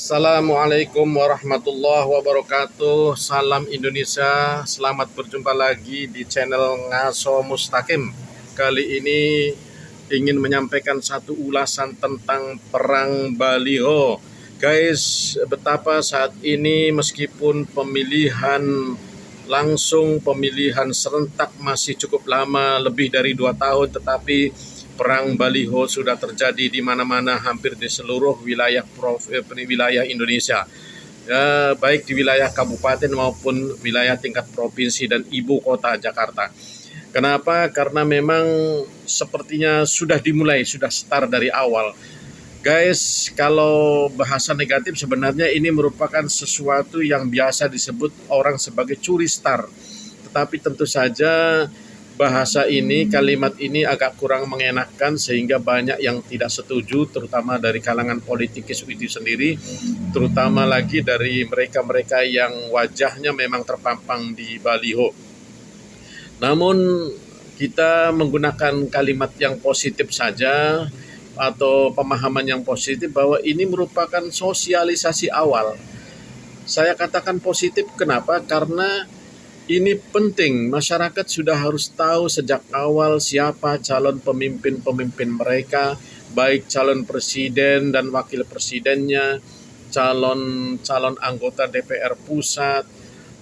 Assalamualaikum warahmatullahi wabarakatuh. Salam Indonesia. Selamat berjumpa lagi di channel Ngaso Mustaqim. Kali ini ingin menyampaikan satu ulasan tentang perang baliho. Guys, betapa saat ini meskipun pemilihan langsung, pemilihan serentak masih cukup lama, lebih dari 2 tahun, tetapi perang baliho sudah terjadi di mana-mana, hampir di seluruh wilayah Indonesia, ya, baik di wilayah kabupaten maupun wilayah tingkat provinsi dan ibu kota Jakarta. Kenapa? Karena memang sepertinya sudah dimulai, sudah start dari awal. Guys, kalau bahasa negatif sebenarnya ini merupakan sesuatu yang biasa disebut orang sebagai curi star. Tetapi tentu saja bahasa ini, kalimat ini agak kurang mengenakan sehingga banyak yang tidak setuju, terutama dari kalangan politikus itu sendiri, terutama lagi dari mereka-mereka yang wajahnya memang terpampang di baliho. Namun kita menggunakan kalimat yang positif saja atau pemahaman yang positif bahwa ini merupakan sosialisasi awal. Saya katakan positif kenapa? Karena ini penting, masyarakat sudah harus tahu sejak awal siapa calon pemimpin-pemimpin mereka, baik calon presiden dan wakil presidennya, calon anggota DPR pusat,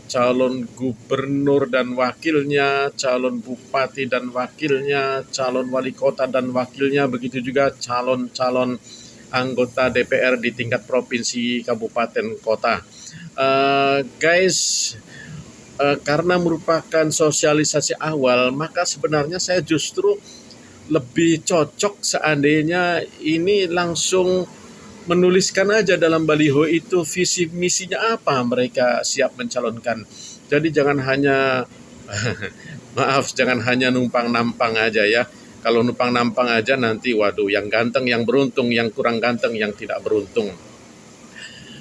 calon gubernur dan wakilnya, calon bupati dan wakilnya, calon wali kota dan wakilnya, begitu juga calon-calon anggota DPR di tingkat provinsi, kabupaten, kota. Guys, karena merupakan sosialisasi awal, maka sebenarnya saya justru lebih cocok seandainya ini langsung menuliskan aja dalam baliho itu visi misinya apa mereka siap mencalonkan. Jadi jangan hanya maaf, jangan hanya numpang nampang aja ya. Kalau numpang nampang aja nanti waduh, yang ganteng yang beruntung, yang kurang ganteng yang tidak beruntung.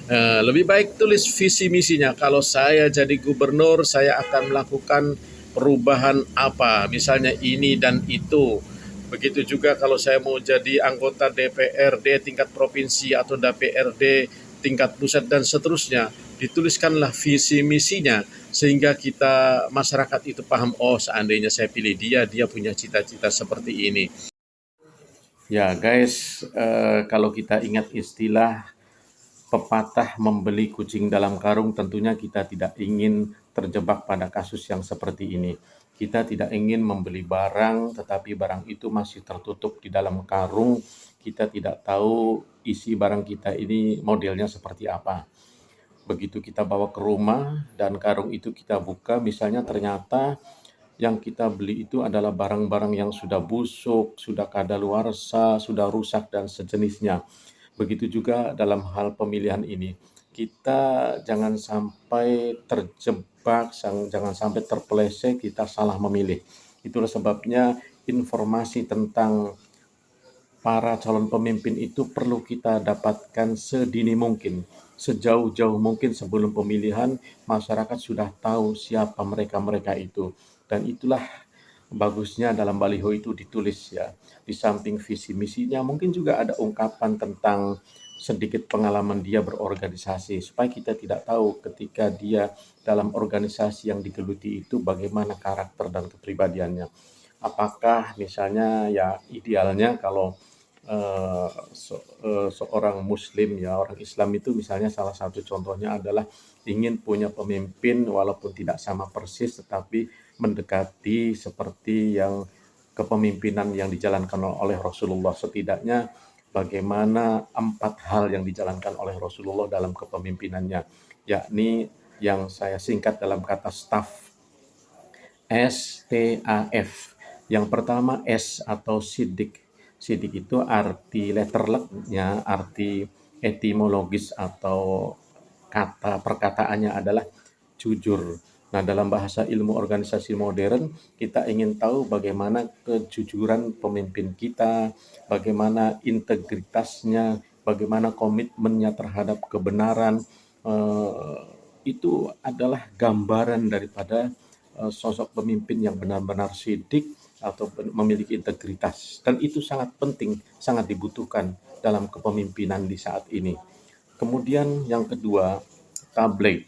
Lebih baik tulis visi misinya. Kalau saya jadi gubernur, saya akan melakukan perubahan apa, misalnya ini dan itu. Begitu juga kalau saya mau jadi anggota DPRD tingkat provinsi atau DPRD tingkat pusat dan seterusnya. Dituliskanlah visi misinya sehingga kita masyarakat itu paham, oh seandainya saya pilih dia, dia punya cita-cita seperti ini. Ya guys, kalau kita ingat istilah pepatah membeli kucing dalam karung, tentunya kita tidak ingin terjebak pada kasus yang seperti ini. Kita tidak ingin membeli barang, tetapi barang itu masih tertutup di dalam karung. Kita tidak tahu isi barang kita ini modelnya seperti apa. Begitu kita bawa ke rumah dan karung itu kita buka, misalnya ternyata yang kita beli itu adalah barang-barang yang sudah busuk, sudah kadaluarsa, sudah rusak, dan sejenisnya. Begitu juga dalam hal pemilihan ini. Kita jangan sampai terjebak, jangan sampai terpeleset kita salah memilih. Itulah sebabnya informasi tentang para calon pemimpin itu perlu kita dapatkan sedini mungkin. Sejauh-jauh mungkin sebelum pemilihan, masyarakat sudah tahu siapa mereka-mereka itu. Dan itulah bagusnya dalam baliho itu ditulis ya. Di samping visi misinya mungkin juga ada ungkapan tentang sedikit pengalaman dia berorganisasi supaya kita tidak tahu ketika dia dalam organisasi yang digeluti itu bagaimana karakter dan kepribadiannya. Apakah misalnya ya idealnya kalau seorang muslim ya, orang Islam itu misalnya salah satu contohnya adalah ingin punya pemimpin walaupun tidak sama persis tetapi mendekati seperti yang kepemimpinan yang dijalankan oleh Rasulullah, setidaknya bagaimana 4 hal yang dijalankan oleh Rasulullah dalam kepemimpinannya, yakni yang saya singkat dalam kata staff, STAF. Yang pertama S atau sidik. Sidik itu arti letterleknya, arti etimologis atau kata perkataannya adalah jujur. Nah, dalam bahasa ilmu organisasi modern, kita ingin tahu bagaimana kejujuran pemimpin kita, bagaimana integritasnya, bagaimana komitmennya terhadap kebenaran. Itu adalah gambaran daripada sosok pemimpin yang benar-benar sidik atau memiliki integritas. Dan itu sangat penting, sangat dibutuhkan dalam kepemimpinan di saat ini. Kemudian yang kedua, tabligh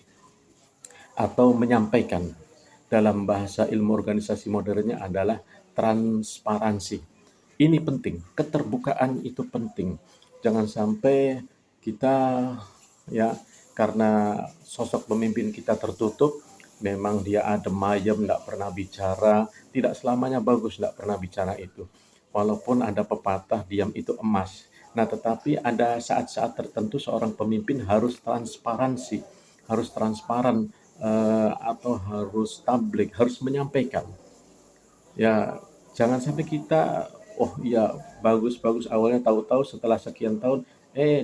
atau menyampaikan. Dalam bahasa ilmu organisasi modernnya adalah transparansi. Ini penting, keterbukaan itu penting. Jangan sampai kita ya karena sosok pemimpin kita tertutup, memang dia adem ayem, tidak pernah bicara, tidak selamanya bagus tidak pernah bicara itu. Walaupun ada pepatah diam itu emas. Nah, tetapi ada saat-saat tertentu seorang pemimpin harus transparansi, harus transparan atau harus tablik, harus menyampaikan. Ya, jangan sampai kita, oh iya bagus-bagus awalnya tahu-tahu setelah sekian tahun,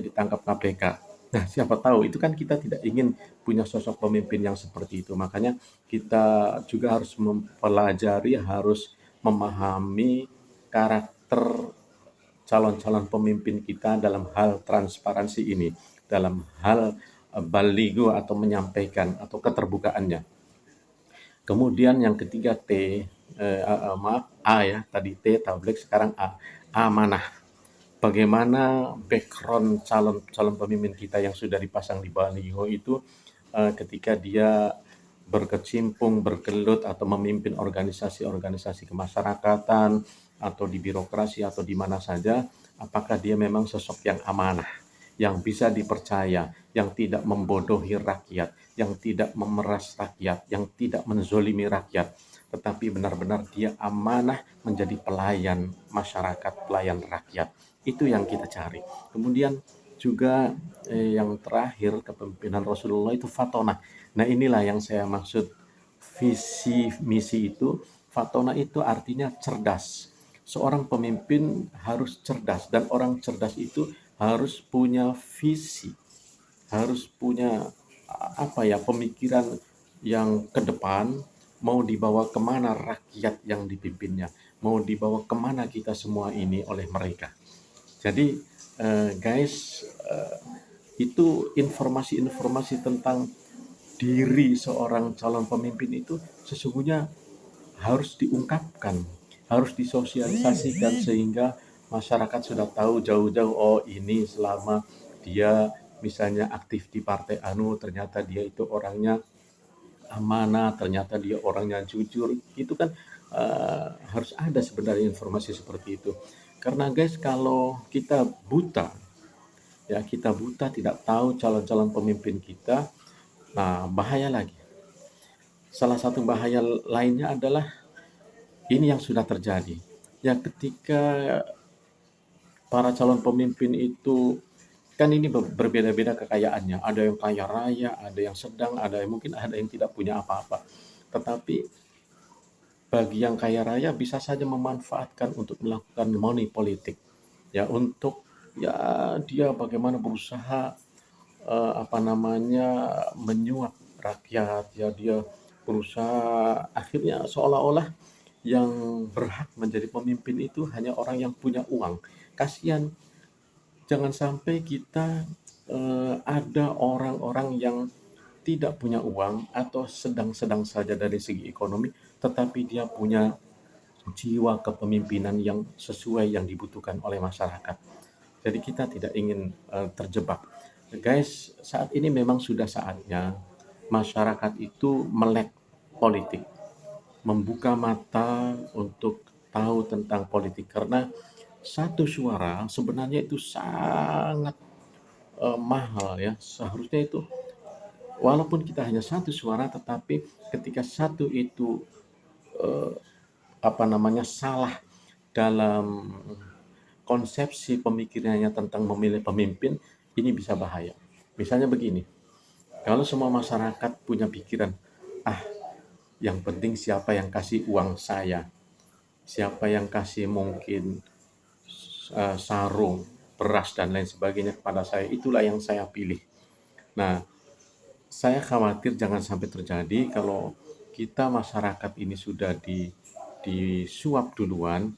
ditangkap KPK. Nah, siapa tahu itu kan kita tidak ingin punya sosok pemimpin yang seperti itu. Makanya kita juga harus mempelajari, harus memahami karakter calon-calon pemimpin kita dalam hal transparansi ini, dalam hal baligo atau menyampaikan atau keterbukaannya. Kemudian yang ketiga T, maaf A ya, tadi T tabligh sekarang A, amanah. Bagaimana background calon calon pemimpin kita yang sudah dipasang di baliho itu ketika dia berkecimpung, bergelut atau memimpin organisasi-organisasi kemasyarakatan atau di birokrasi atau di mana saja, apakah dia memang sosok yang amanah, yang bisa dipercaya, yang tidak membodohi rakyat, yang tidak memeras rakyat, yang tidak menzolimi rakyat, tetapi benar-benar dia amanah menjadi pelayan masyarakat, pelayan rakyat. Itu yang kita cari. Kemudian juga yang terakhir kepemimpinan Rasulullah itu fatonah. Nah, inilah yang saya maksud visi misi itu. Fatona itu artinya cerdas. Seorang pemimpin harus cerdas dan orang cerdas itu harus punya visi, harus punya apa ya pemikiran yang ke depan, mau dibawa kemana rakyat yang dipimpinnya, mau dibawa kemana kita semua ini oleh mereka. Jadi guys, itu informasi-informasi tentang diri seorang calon pemimpin itu sesungguhnya harus diungkapkan, harus disosialisasikan sehingga masyarakat sudah tahu jauh-jauh, oh ini selama dia misalnya aktif di partai anu ternyata dia itu orangnya amanah, ternyata dia orangnya jujur. Itu kan harus ada sebenarnya informasi seperti itu. Karena guys kalau kita buta, ya kita buta tidak tahu calon-calon pemimpin kita, nah bahaya lagi. Salah satu bahaya lainnya adalah ini yang sudah terjadi. Ya ketika para calon pemimpin itu kan ini berbeda-beda kekayaannya. Ada yang kaya raya, ada yang sedang, ada yang mungkin ada yang tidak punya apa-apa. Tetapi bagi yang kaya raya bisa saja memanfaatkan untuk melakukan money politik. Ya untuk ya dia bagaimana berusaha apa namanya menyuap rakyat, ya dia berusaha akhirnya seolah-olah yang berhak menjadi pemimpin itu hanya orang yang punya uang. Kasihan, jangan sampai kita ada orang-orang yang tidak punya uang atau sedang-sedang saja dari segi ekonomi, tetapi dia punya jiwa kepemimpinan yang sesuai yang dibutuhkan oleh masyarakat. Jadi kita tidak ingin terjebak. Guys, saat ini memang sudah saatnya masyarakat itu melek politik, membuka mata untuk tahu tentang politik karena satu suara sebenarnya itu sangat mahal ya. Seharusnya itu walaupun kita hanya satu suara tetapi ketika satu itu eh, apa namanya salah dalam konsepsi pemikirannya tentang memilih pemimpin, ini bisa bahaya. Misalnya begini, kalau semua masyarakat punya pikiran, ah yang penting siapa yang kasih uang saya, siapa yang kasih mungkin sarung, beras dan lain sebagainya kepada saya, itulah yang saya pilih. Nah, saya khawatir jangan sampai terjadi kalau kita masyarakat ini sudah disuap duluan,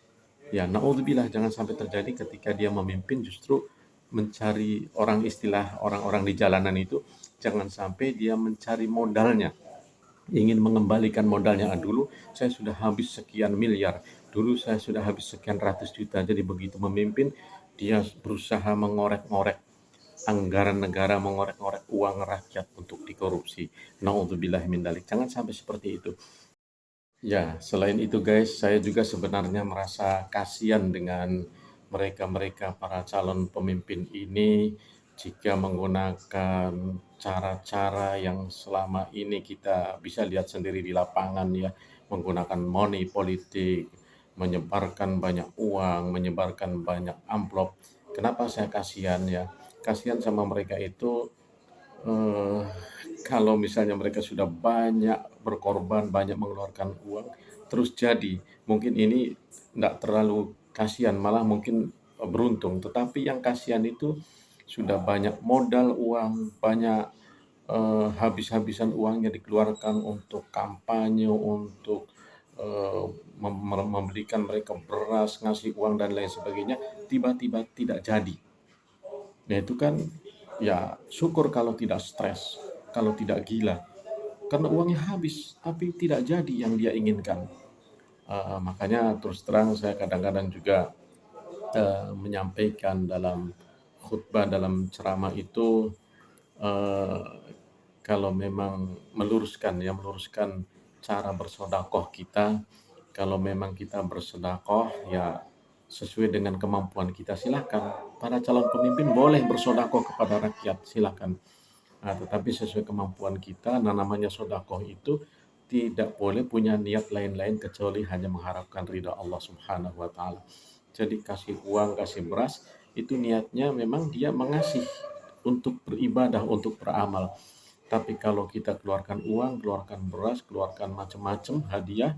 ya naudzubillah jangan sampai terjadi ketika dia memimpin justru mencari orang istilah orang-orang di jalanan itu, jangan sampai dia mencari modalnya, ingin mengembalikan modalnya. Dulu saya sudah habis sekian miliar, dulu saya sudah habis sekian ratus juta. Jadi begitu memimpin, dia berusaha mengorek-ngorek anggaran negara mengorek-ngorek uang rakyat untuk dikorupsi. Naudzubillah min dzalik. Jangan sampai seperti itu. Ya, selain itu guys, saya juga sebenarnya merasa kasihan dengan mereka-mereka para calon pemimpin ini jika menggunakan cara-cara yang selama ini kita bisa lihat sendiri di lapangan ya, menggunakan money politik, menyebarkan banyak uang, menyebarkan banyak amplop. Kenapa saya kasihan ya? Kasihan sama mereka itu eh, kalau misalnya mereka sudah banyak berkorban, banyak mengeluarkan uang, terus jadi, mungkin ini tidak terlalu kasihan, malah mungkin beruntung. Tetapi yang kasihan itu sudah banyak modal uang, banyak habis-habisan uangnya dikeluarkan untuk kampanye, untuk eh, memberikan mereka beras, ngasih uang dan lain sebagainya, tiba-tiba tidak jadi. Nah itu kan ya syukur kalau tidak stres, kalau tidak gila. Karena uangnya habis, tapi tidak jadi yang dia inginkan. Makanya terus terang saya kadang-kadang juga menyampaikan dalam khutbah, dalam ceramah itu eh, kalau memang meluruskan cara bersodakoh kita, kalau memang kita bersodakoh ya sesuai dengan kemampuan kita silahkan. Para calon pemimpin boleh bersodakoh kepada rakyat silahkan. Nah, tetapi sesuai kemampuan kita, nah namanya sodakoh itu tidak boleh punya niat lain-lain kecuali hanya mengharapkan ridha Allah Subhanahu wa Ta'ala. Jadi, kasih uang, kasih beras, itu niatnya memang dia mengasih untuk beribadah, untuk beramal. Tapi kalau kita keluarkan uang, keluarkan beras, keluarkan macam-macam hadiah,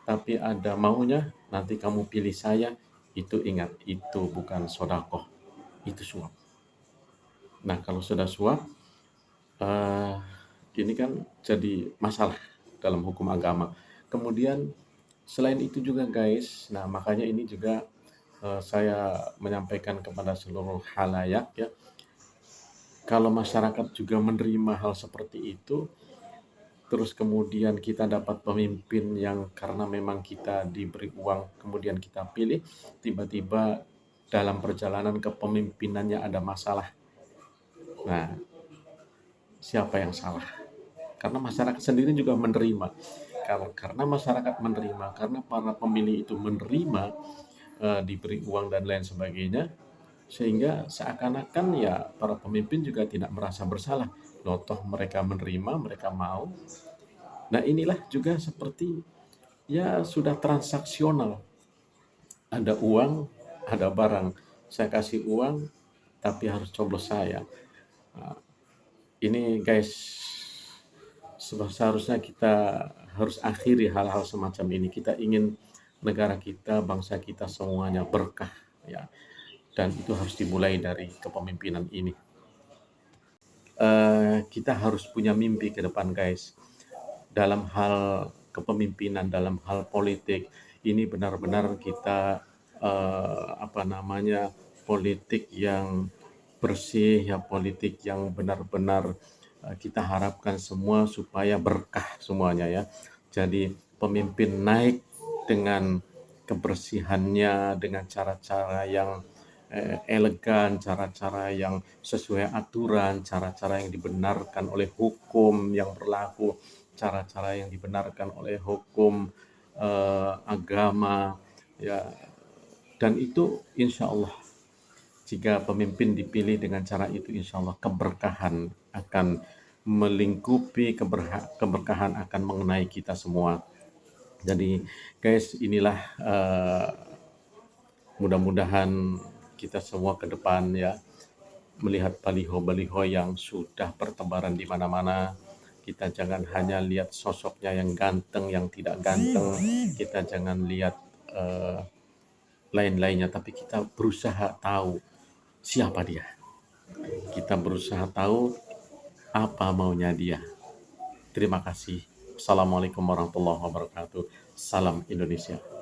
tapi ada maunya, nanti kamu pilih saya, itu ingat, itu bukan sodakoh, itu suap. Nah, kalau sudah suap, eh, ini kan jadi masalah dalam hukum agama. Kemudian selain itu juga guys, nah makanya ini juga saya menyampaikan kepada seluruh halayak ya, kalau masyarakat juga menerima hal seperti itu, terus kemudian kita dapat pemimpin yang karena memang kita diberi uang, kemudian kita pilih, tiba-tiba dalam perjalanan kepemimpinannya ada masalah. Nah, siapa yang salah? Karena masyarakat sendiri juga menerima. Karena masyarakat menerima, karena para pemilih itu menerima, diberi uang dan lain sebagainya, sehingga seakan-akan ya para pemimpin juga tidak merasa bersalah. Loh, toh mereka menerima, mereka mau. Nah inilah juga seperti ya sudah transaksional. Ada uang, ada barang. Saya kasih uang, tapi harus coblos saya. Nah, ini guys, seharusnya kita harus akhiri hal-hal semacam ini. Kita ingin negara kita, bangsa kita semuanya berkah ya. Dan itu harus dimulai dari kepemimpinan ini. Kita harus punya mimpi ke depan guys. Dalam hal kepemimpinan, dalam hal politik, ini benar-benar kita apa namanya, politik yang bersih, ya politik yang benar-benar kita harapkan semua supaya berkah semuanya ya. Jadi pemimpin naik dengan kebersihannya, dengan cara-cara yang elegan, cara-cara yang sesuai aturan, cara-cara yang dibenarkan oleh hukum yang berlaku, cara-cara yang dibenarkan oleh hukum agama ya, dan itu insya Allah jika pemimpin dipilih dengan cara itu, insya Allah keberkahan akan melingkupi, keberkahan akan mengenai kita semua. Jadi guys, inilah mudah-mudahan kita semua ke depan ya melihat baliho-baliho yang sudah bertebaran di mana-mana. Kita jangan hanya lihat sosoknya yang ganteng, yang tidak ganteng. Kita jangan lihat lain-lainnya, tapi kita berusaha tahu siapa dia. Kita berusaha tahu apa maunya dia. Terima kasih. Assalamualaikum warahmatullahi wabarakatuh. Salam Indonesia.